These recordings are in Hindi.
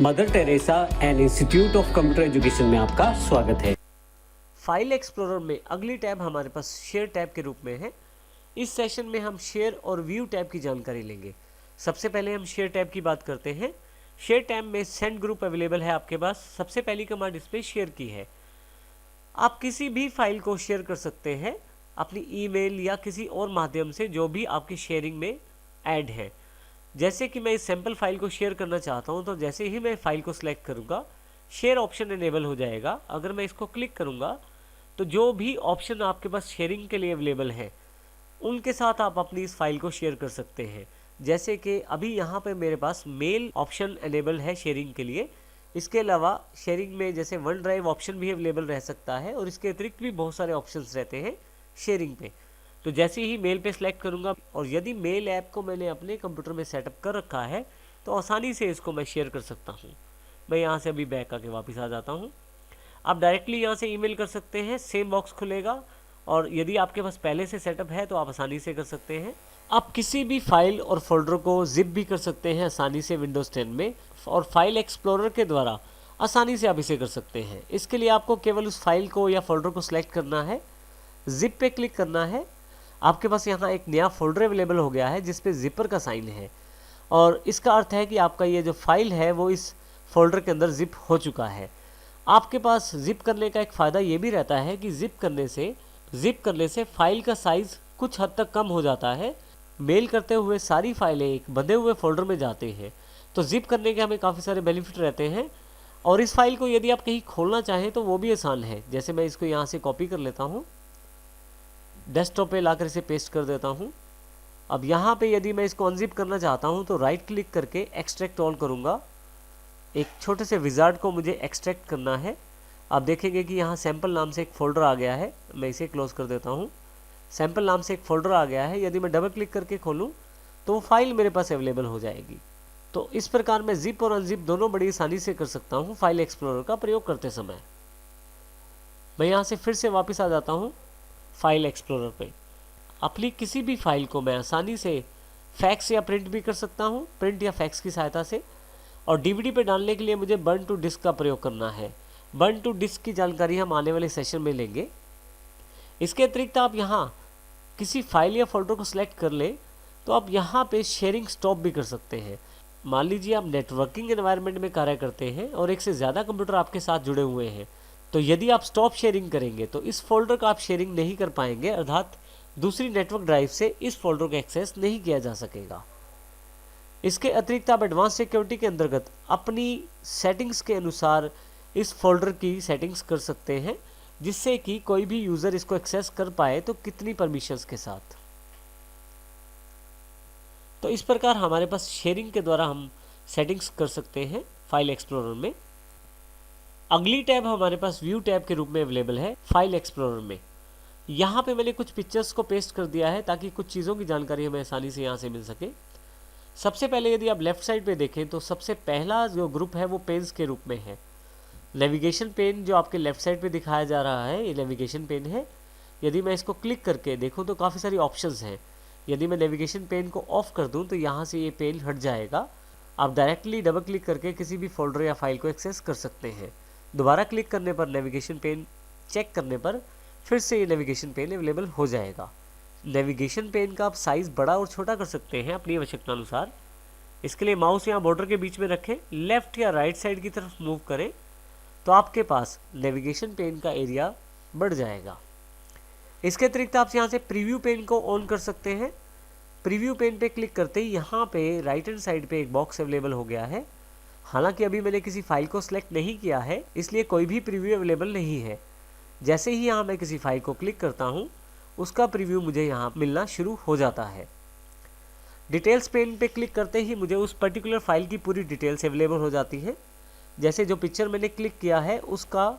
Mother Teresa and institute of computer education में आपका स्वागत है। फाइल एक्सप्लोरर में अगली टैब हमारे पास शेयर टैब के रूप में है। इस सेशन में हम शेयर और व्यू टैब की जानकारी लेंगे। सबसे पहले हम शेयर टैब की बात करते हैं। शेयर टैब में सेंड ग्रुप अवेलेबल है आपके पास। सबसे पहली कमांड इस पर शेयर की है। आप किसी भी फाइल को शेयर कर सकते हैं अपनी ईमेल या किसी और माध्यम से जो भी आपकी शेयरिंग में ऐड है। जैसे कि मैं इस सैम्पल फाइल को शेयर करना चाहता हूं, तो जैसे ही मैं फाइल को सिलेक्ट करूंगा शेयर ऑप्शन इनेबल हो जाएगा। अगर मैं इसको क्लिक करूंगा तो जो भी ऑप्शन आपके पास शेयरिंग के लिए अवेलेबल है उनके साथ आप अपनी इस फाइल को शेयर कर सकते हैं। जैसे कि अभी यहाँ पे मेरे पास मेल ऑप्शन अवेलेबल है शेयरिंग के लिए। इसके अलावा शेयरिंग में जैसे वन ड्राइव ऑप्शन भी अवेलेबल रह सकता है और इसके अतिरिक्त भी बहुत सारे ऑप्शंस रहते हैं शेयरिंग पे। तो जैसे ही मेल पे सिलेक्ट करूंगा और यदि मेल ऐप को मैंने अपने कंप्यूटर में सेटअप कर रखा है तो आसानी से इसको मैं शेयर कर सकता हूं। मैं यहाँ से अभी बैक आके वापस आ जाता हूँ। आप डायरेक्टली यहाँ से ईमेल कर सकते हैं, सेम बॉक्स खुलेगा और यदि आपके पास पहले से सेटअप है तो आप आसानी से कर सकते हैं। आप किसी भी फाइल और फोल्डर को जिप भी कर सकते हैं आसानी से विंडोज 10 में, और फाइल एक्सप्लोरर के द्वारा आसानी से आप इसे कर सकते हैं। इसके लिए आपको केवल उस फाइल को या फोल्डर को सिलेक्ट करना है, जिप पे क्लिक करना है। आपके पास यहाँ एक नया फोल्डर अवेलेबल हो गया है जिसपे जिपर का साइन है और इसका अर्थ है कि आपका ये जो फाइल है वो इस फोल्डर के अंदर जिप हो चुका है। आपके पास जिप करने का एक फ़ायदा ये भी रहता है कि जिप करने से फाइल का साइज़ कुछ हद तक कम हो जाता है। मेल करते हुए सारी फाइलें एक बंधे हुए फोल्डर में जाते हैं, तो जिप करने के हमें काफ़ी सारे बेनिफिट रहते हैं। और इस फाइल को यदि आप कहीं खोलना चाहें तो वो भी आसान है। जैसे मैं इसको यहाँ से कॉपी कर लेता हूँ, डेस्कटॉप पे लाकर इसे पेस्ट कर देता हूँ। अब यहाँ पे यदि मैं इसको अनजिप करना चाहता हूँ तो राइट क्लिक करके एक्सट्रैक्ट ऑल करूँगा। एक छोटे से विजार्ड को मुझे एक्सट्रैक्ट करना है। आप देखेंगे कि यहाँ सैम्पल नाम से एक फ़ोल्डर आ गया है। मैं इसे क्लोज कर देता हूँ। सैम्पल नाम से एक फ़ोल्डर आ गया है। यदि मैं डबल क्लिक करके खोलूँ तो वो फाइल मेरे पास अवेलेबल हो जाएगी। तो इस प्रकार मैं जिप और अनजिप दोनों बड़ी आसानी से कर सकता हूँ फाइल एक्सप्लोरर का प्रयोग करते समय। मैं यहाँ से फिर से वापस आ जाता हूँ फाइल एक्सप्लोरर पे। अपनी किसी भी फाइल को मैं आसानी से फैक्स या प्रिंट भी कर सकता हूँ, प्रिंट या फैक्स की सहायता से। और डीवीडी पे डालने के लिए मुझे बर्न टू डिस्क का प्रयोग करना है। बर्न टू डिस्क की जानकारी हम आने वाले सेशन में लेंगे। इसके अतिरिक्त आप यहाँ किसी फाइल या फोल्डर को सिलेक्ट कर लें तो आप यहाँ पे शेयरिंग स्टॉप भी कर सकते हैं। मान लीजिए आप नेटवर्किंग एनवायरनमेंट में कार्य करते हैं और एक से ज़्यादा कंप्यूटर आपके साथ जुड़े हुए हैं, तो यदि आप स्टॉप शेयरिंग करेंगे तो इस फोल्डर का आप शेयरिंग नहीं कर पाएंगे, अर्थात दूसरी नेटवर्क ड्राइव से इस फोल्डर को एक्सेस नहीं किया जा सकेगा। इसके अतिरिक्त आप एडवांस सिक्योरिटी के अंतर्गत अपनी सेटिंग्स के अनुसार इस फोल्डर की सेटिंग्स कर सकते हैं, जिससे कि कोई भी यूज़र इसको एक्सेस कर पाए तो कितनी परमिशंस के साथ। तो इस प्रकार हमारे पास शेयरिंग के द्वारा हम सेटिंग्स कर सकते हैं फाइल एक्सप्लोरर में। अगली टैब हमारे पास व्यू टैब के रूप में अवेलेबल है फाइल एक्सप्लोरर में। यहाँ पे मैंने कुछ पिक्चर्स को पेस्ट कर दिया है ताकि कुछ चीज़ों की जानकारी हमें आसानी से यहाँ से मिल सके। सबसे पहले यदि आप लेफ्ट साइड पे देखें तो सबसे पहला जो ग्रुप है वो पेन्स के रूप में है। नेविगेशन पेन जो आपके लेफ्ट साइड पे दिखाया जा रहा है ये नेविगेशन पेन है। यदि मैं इसको क्लिक करके देखूँ तो काफ़ी सारी ऑप्शंस हैं। यदि मैं नेविगेशन पेन को ऑफ कर दूँ तो यहाँ से ये पेन हट जाएगा। आप डायरेक्टली डबल क्लिक करके किसी भी फोल्डर या फाइल को एक्सेस कर सकते हैं। दोबारा क्लिक करने पर नेविगेशन पेन चेक करने पर फिर से ये नेविगेशन पेन अवेलेबल हो जाएगा। नेविगेशन पेन का आप साइज़ बड़ा और छोटा कर सकते हैं अपनी आवश्यकता अनुसार। इसके लिए माउस यहाँ बॉर्डर के बीच में रखें, लेफ़्ट या राइट साइड की तरफ मूव करें तो आपके पास नेविगेशन पेन का एरिया बढ़ जाएगा। इसके अतिरिक्त आप यहाँ से प्रीव्यू पेन को ऑन कर सकते हैं। प्रीव्यू पेन पे क्लिक करते ही यहाँ पे राइट हैंड साइड पे एक बॉक्स अवेलेबल हो गया है। हालांकि अभी मैंने किसी फाइल को सिलेक्ट नहीं किया है, इसलिए कोई भी प्रीव्यू अवेलेबल नहीं है। जैसे ही यहाँ मैं किसी फाइल को क्लिक करता हूँ उसका प्रीव्यू मुझे यहाँ मिलना शुरू हो जाता है। डिटेल्स पेन पे क्लिक करते ही मुझे उस पर्टिकुलर फाइल की पूरी डिटेल्स अवेलेबल हो जाती है। जैसे जो पिक्चर मैंने क्लिक किया है उसका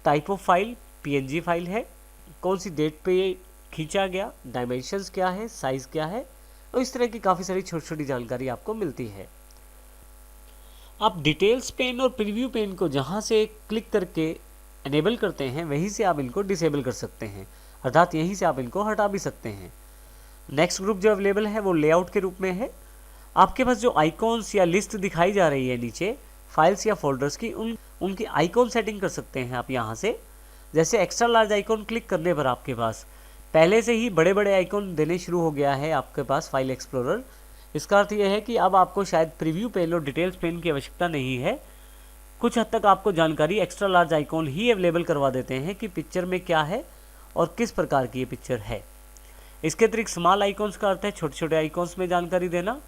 type of file PNG file है, कौन सी डेट पे ये खींचा गया, डायमेंशंस क्या है, साइज़ क्या है, और इस तरह की काफ़ी सारी छोटी छोटी जानकारी आपको मिलती है। आप डिटेल्स पेन और प्रीव्यू पेन को जहाँ से क्लिक करके इनेबल करते हैं वहीं से आप इनको डिसेबल कर सकते हैं, अर्थात यहीं से आप इनको हटा भी सकते हैं। नेक्स्ट ग्रुप जो अवेलेबल है वो लेआउट के रूप में है। आपके पास जो आइकॉन्स या लिस्ट दिखाई जा रही है नीचे, फाइल्स या फोल्डर्स की उनकी आइकॉन सेटिंग कर सकते हैं आप यहाँ से। जैसे एक्स्ट्रा लार्ज आइकॉन क्लिक करने पर आपके पास पहले से ही बड़े बड़े आइकॉन देने शुरू हो गया है आपके पास फाइल एक्सप्लोरर। इसका अर्थ यह है कि अब आपको शायद प्रीव्यू पेन और डिटेल्स पेन की आवश्यकता नहीं है। कुछ हद तक आपको जानकारी एक्स्ट्रा लार्ज आइकॉन ही अवेलेबल करवा देते हैं कि पिक्चर में क्या है और किस प्रकार की ये पिक्चर है। इसके अतिरिक्त स्मॉल आइकॉन्स का अर्थ है छोटे छोटे आइकॉन्स में जानकारी देना।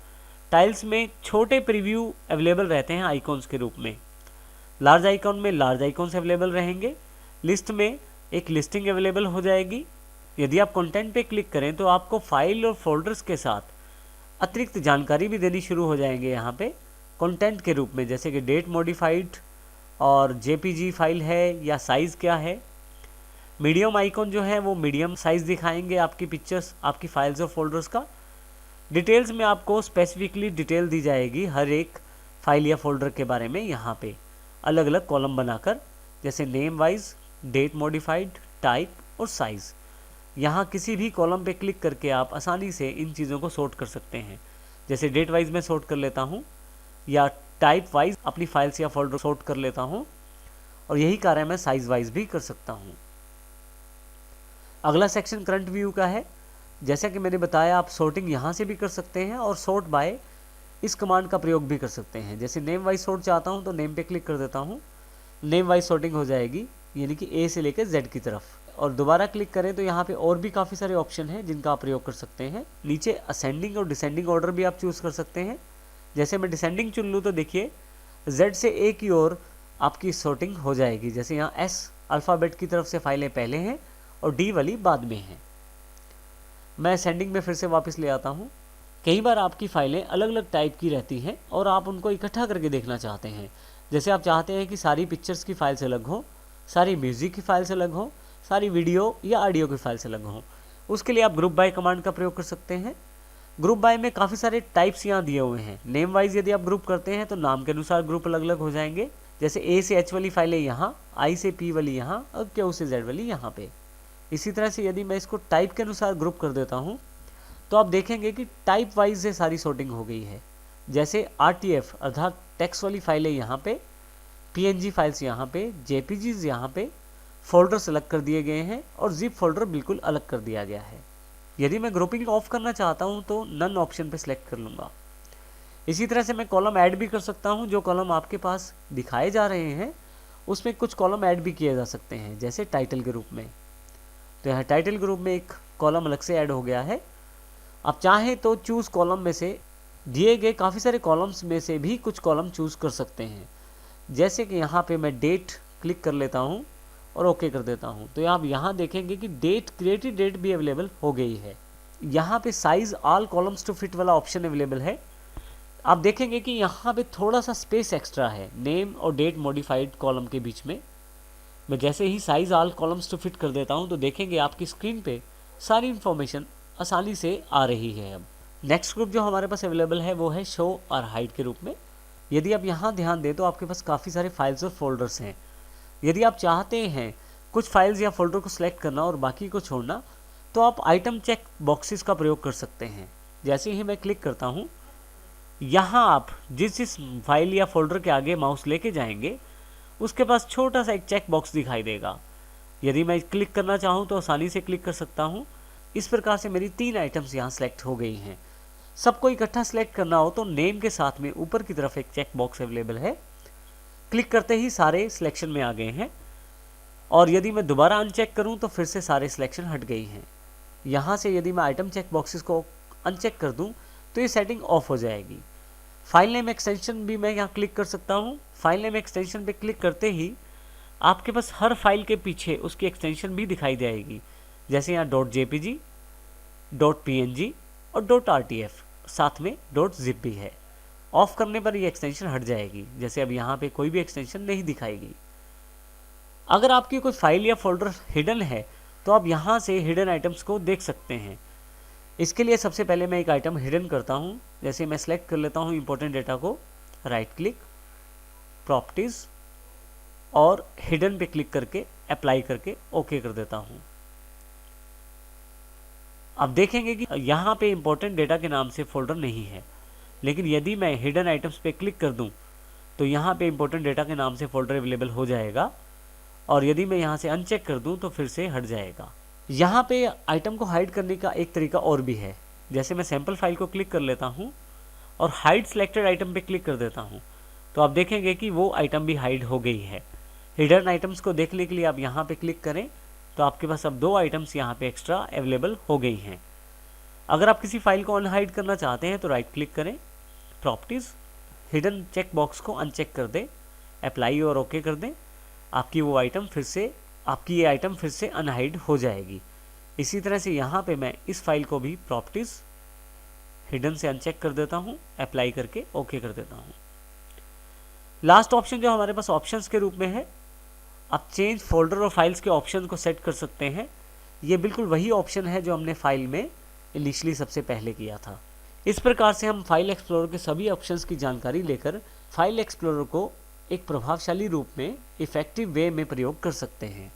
टाइल्स में छोटे प्रीव्यू अवेलेबल रहते हैं आइकॉन्स के रूप में। लार्ज आइकॉन में लार्ज आइकॉन्स अवेलेबल रहेंगे। लिस्ट में एक लिस्टिंग अवेलेबल हो जाएगी। यदि आप कंटेंट पे क्लिक करें तो आपको फाइल और फोल्डर्स के साथ अतिरिक्त जानकारी भी देनी शुरू हो जाएंगे यहाँ पे कंटेंट के रूप में, जैसे कि डेट मॉडिफाइड और जेपीजी फाइल है या साइज़ क्या है। मीडियम आइकॉन जो है वो मीडियम साइज़ दिखाएंगे आपकी पिक्चर्स, आपकी फाइल्स और फोल्डर्स का। डिटेल्स में आपको स्पेसिफिकली डिटेल दी जाएगी हर एक फाइल या फोल्डर के बारे में, यहाँ पे अलग अलग कॉलम बनाकर, जैसे name wise, date modified, type और साइज़। यहाँ किसी भी कॉलम पे क्लिक करके आप आसानी से इन चीज़ों को सॉर्ट कर सकते हैं। जैसे डेट वाइज में सॉर्ट कर लेता हूँ या टाइप वाइज अपनी फाइल्स या फोल्डर सॉर्ट कर लेता हूँ, और यही कार्य मैं साइज़ वाइज भी कर सकता हूँ। अगला सेक्शन करंट व्यू का है। जैसा कि मैंने बताया, आप सॉर्टिंग यहाँ से भी कर सकते हैं और सॉर्ट बाय इस कमांड का प्रयोग भी कर सकते हैं। जैसे नेम वाइज सॉर्ट चाहता हूँ तो नेम पे क्लिक कर देता हूँ, नेम वाइज सॉर्टिंग हो जाएगी, यानी कि ए से लेकर जेड की तरफ। और दोबारा क्लिक करें तो यहाँ पे और भी काफ़ी सारे ऑप्शन हैं जिनका आप प्रयोग कर सकते हैं। नीचे असेंडिंग और डिसेंडिंग ऑर्डर भी आप चूज़ कर सकते हैं। जैसे मैं डिसेंडिंग चुन लूँ तो देखिए जेड से ए की ओर आपकी सॉर्टिंग हो जाएगी। जैसे यहाँ एस अल्फ़ाबेट की तरफ से फाइलें पहले हैं और डी वाली बाद में हैं। मैं असेंडिंग में फिर से वापस ले आता हूँ। कई बार आपकी फ़ाइलें अलग अलग टाइप की रहती हैं और आप उनको इकट्ठा करके देखना चाहते हैं। जैसे आप चाहते हैं कि सारी पिक्चर्स की फाइल्स अलग हो, सारी म्यूज़िक की फाइल्स अलग हो, सारी वीडियो या ऑडियो की फाइल्स अलग हो। उसके लिए आप ग्रुप बाय कमांड का प्रयोग कर सकते हैं। ग्रुप बाय में काफ़ी सारे टाइप्स यहाँ दिए हुए हैं। नेम वाइज यदि आप ग्रुप करते हैं तो नाम के अनुसार ग्रुप अलग अलग हो जाएंगे। जैसे ए से एच वाली फाइलें यहाँ, आई से पी वाली यहाँ और क्यू से जेड वाली यहाँ पे। इसी तरह से यदि मैं इसको टाइप के अनुसार ग्रुप कर देता हूँ तो आप देखेंगे कि टाइप वाइज से सारी सॉर्टिंग हो गई है। जैसे RTF अर्थात टेक्स्ट वाली फाइलें यहाँ पे, PNG फाइल्स यहाँ पे, JPGs यहाँ पे, फोल्डर्स अलग कर दिए गए हैं और जिप फोल्डर बिल्कुल अलग कर दिया गया है। यदि मैं ग्रुपिंग ऑफ करना चाहता हूँ तो नन ऑप्शन पे सिलेक्ट कर लूँगा। इसी तरह से मैं कॉलम ऐड भी कर सकता हूँ। जो कॉलम आपके पास दिखाए जा रहे हैं उसमें कुछ कॉलम ऐड भी किए जा सकते हैं, जैसे टाइटल के रूप में। तो यहाँ टाइटल ग्रुप में एक कॉलम अलग से ऐड हो गया है। आप चाहें तो चूज़ कॉलम में से दिए गए काफ़ी सारे कॉलम्स में से भी कुछ कॉलम चूज़ कर सकते हैं। जैसे कि यहाँ पे मैं डेट क्लिक कर लेता हूँ और ओके कर देता हूँ, तो आप यहाँ देखेंगे कि डेट, क्रिएटेड डेट भी अवेलेबल हो गई है। यहाँ पे size all columns to fit वाला ऑप्शन अवेलेबल है। आप देखेंगे कि यहाँ पे थोड़ा सा स्पेस एक्स्ट्रा है नेम और डेट मॉडिफाइड कॉलम के बीच में। मैं जैसे ही size all columns to fit कर देता हूँ तो देखेंगे आपकी स्क्रीन पे सारी इन्फॉर्मेशन आसानी से आ रही है। अब नेक्स्ट ग्रुप जो हमारे पास अवेलेबल है वो है शो और हाइड के रूप में। यदि आप यहाँ ध्यान दें तो आपके पास काफ़ी सारे फाइल्स और फोल्डर्स हैं। यदि आप चाहते हैं कुछ फाइल्स या फोल्डर को सिलेक्ट करना और बाकी को छोड़ना तो आप आइटम चेक बॉक्सेस का प्रयोग कर सकते हैं। जैसे ही मैं क्लिक करता हूँ, यहाँ आप जिस फाइल या फोल्डर के आगे माउस लेके जाएंगे उसके पास छोटा सा एक चेक बॉक्स दिखाई देगा। यदि मैं क्लिक करना चाहूँ तो आसानी से क्लिक कर सकता हूँ। इस प्रकार से मेरी 3 आइटम्स यहाँ सेलेक्ट हो गई हैं। सबको इकट्ठा सेलेक्ट करना हो तो नेम के साथ में ऊपर की तरफ एक चेक बॉक्स अवेलेबल है। क्लिक करते ही सारे सिलेक्शन में आ गए हैं, और यदि मैं दोबारा अनचेक करूं तो फिर से सारे सिलेक्शन हट गई हैं। यहाँ से यदि मैं आइटम चेक बॉक्सेस को अनचेक कर दूं तो ये सेटिंग ऑफ हो जाएगी। फाइल नेम एक्सटेंशन भी मैं यहाँ क्लिक कर सकता हूँ। फाइल नेम एक्सटेंशन पे क्लिक करते ही आपके पास हर फाइल के पीछे उसकी एक्सटेंशन भी दिखाई जाएगी। जैसे यहाँ .jpg, .png और .rtf, साथ में .zip भी है। ऑफ करने पर ये एक्सटेंशन हट जाएगी। जैसे अब यहाँ पे कोई भी एक्सटेंशन नहीं दिखाएगी। अगर आपकी कोई फाइल या फोल्डर हिडन है तो आप यहाँ से हिडन आइटम्स को देख सकते हैं। इसके लिए सबसे पहले मैं एक आइटम हिडन करता हूँ। जैसे मैं सेलेक्ट कर लेता हूँ इंपॉर्टेंट डेटा को, राइट क्लिक, प्रॉपर्टीज़ और हिडन पे क्लिक करके अप्लाई करके ओके कर देता हूँ। अब देखेंगे कि यहाँ पे इंपॉर्टेंट डेटा के नाम से फोल्डर नहीं है, लेकिन यदि मैं हिडन आइटम्स पे क्लिक कर दूँ तो यहाँ पे इंपॉर्टेंट डेटा के नाम से फोल्डर अवेलेबल हो जाएगा, और यदि मैं यहाँ से अनचेक कर दूँ तो फिर से हट जाएगा। यहाँ पे आइटम को हाइड करने का एक तरीका और भी है। जैसे मैं सैम्पल फाइल को क्लिक कर लेता हूँ और हाइड सिलेक्टेड आइटम पे क्लिक कर देता हूँ, तो आप देखेंगे कि वो आइटम भी हाइड हो गई है। हिडन आइटम्स को देखने के लिए आप यहाँ पे क्लिक करें तो आपके पास अब 2 आइटम्स यहाँ पे एक्स्ट्रा अवेलेबल हो गई हैं। अगर आप किसी फाइल को अनहाइड करना चाहते हैं तो राइट क्लिक करें, प्रॉपर्टीज़, हिडन चेक बॉक्स को अनचेक कर दें, अप्लाई और ओके कर दें। आपकी ये आइटम फिर से अनहाइड हो जाएगी। इसी तरह से यहाँ पे मैं इस फाइल को भी प्रॉपर्टीज़, हिडन से अनचेक कर देता हूँ, अप्लाई करके ओके कर देता हूँ। लास्ट ऑप्शन जो हमारे पास ऑप्शंस के रूप में है, आप चेंज फोल्डर और फाइल्स के ऑप्शन को सेट कर सकते हैं। ये बिल्कुल वही ऑप्शन है जो हमने फाइल में इनिशियली सबसे पहले किया था। इस प्रकार से हम फाइल एक्सप्लोरर के सभी ऑप्शंस की जानकारी लेकर फाइल एक्सप्लोरर को एक प्रभावशाली रूप में इफेक्टिव वे में प्रयोग कर सकते हैं।